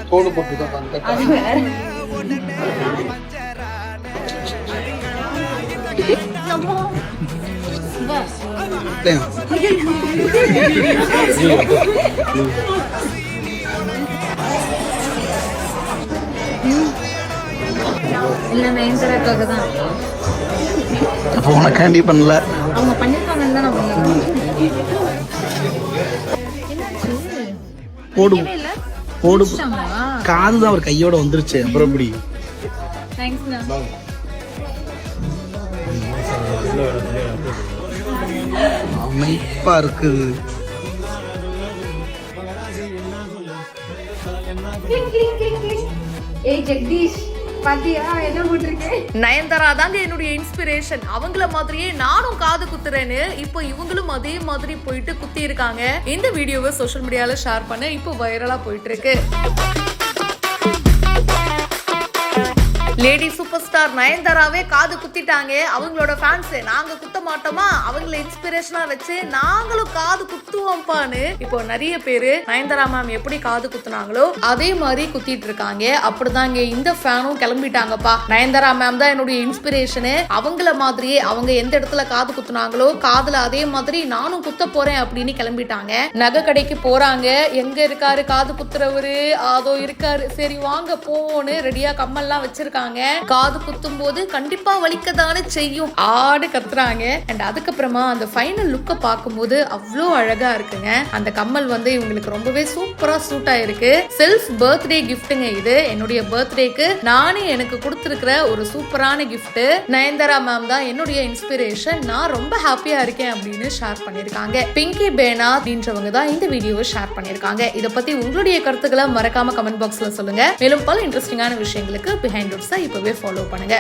தோடு போட்டு இல்ல நயன்தாராக்காக தான். அப்போ உனக்காண்டி பண்ணல, அவங்க பண்ணிருக்காங்கன்னு தான் நான் போடு போடு காதுதான் அவர் கையோட வந்துருச்சு. அப்புறம் எப்படி அமைப்பா இருக்குது. ஏய் ஜெகதீஷ் பாத்தியா என்ன போட்டிருக்கேன்? நயன்தாரா தாங்க என்னுடைய இன்ஸ்பிரேஷன். அவங்கள மாதிரியே நானும் காது குத்துறேன்னு இப்போ இவங்களும் அதே மாதிரி போயிட்டு குத்தி இருக்காங்க. இந்த வீடியோவை சோஷியல் மீடியால ஷேர் பண்ண இப்போ வைரலா போயிட்டு இருக்கு. லேடி சூப்பர் ஸ்டார் நயன்தாராவே காது குத்திட்டாங்க. அவங்களோட ஃபேன்ஸ் நாங்க குத்த மாட்டோமா, அவங்கள இன்ஸ்பிரேஷனா வச்சு நாங்களும் காது குத்துவோம்பான்னு இப்போ நிறைய பேரு நயன்தாரா மேம் எப்படி காது குத்துனாங்களோ அதே மாதிரி குத்திட்டு இருக்காங்க. அப்படிதாங்க இந்த ஃபேனும் கிளம்பிட்டாங்கப்பா. நயன்தாரா மேம் தான் என்னுடைய இன்ஸ்பிரேஷனு, அவங்கள மாதிரியே அவங்க எந்த இடத்துல காது குத்துனாங்களோ காதுல அதே மாதிரி நானும் குத்த போறேன் அப்படின்னு கிளம்பிட்டாங்க. நகை கடைக்கு போறாங்க. எங்க இருக்காரு காது குத்துறவரு? அதோ இருக்காரு, சரி வாங்க போவோன்னு ரெடியா கம்மல்லாம் வச்சிருக்காங்க. காது குத்தும் போது கண்டிப்பா வலிக்கதானே செய்யும், ஆடு கத்துறாங்க. அண்ட் அதுக்கப்புறமா அந்த ஃபைனல் லுக்க பார்க்கும்போது அவ்வளோ அழகா இருக்குங்க. அந்த கம்மல் வந்து இவங்களுக்கு ரொம்பவே சூப்பரா சூட் ஆயிருக்கு. செல்ஃப் பர்த்டே கிஃப்ட்டுங்க இது. என்னுடைய பர்த்டேக்கு நானே எனக்கு கொடுத்திருக்கிற ஒரு சூப்பரான கிஃப்ட். நயன்தாரா மேம் தான் என்னுடைய இன்ஸ்பிரேஷன், நான் ரொம்ப ஹாப்பியா இருக்கேன் அப்படின்னு ஷேர் பண்ணிருக்காங்க. பிங்கி பேனா அப்படின்றவங்க தான் இந்த வீடியோவை ஷேர் பண்ணிருக்காங்க. இதை பத்தி உங்களுடைய கருத்துக்களை மறக்காம கமெண்ட் பாக்ஸ்ல சொல்லுங்க. மேலும் பல இன்ட்ரெஸ்டிங்கான விஷயங்களுக்கு பிஹைண்ட் ரூட்ஸை இப்பவே ஃபாலோ பண்ணுங்க.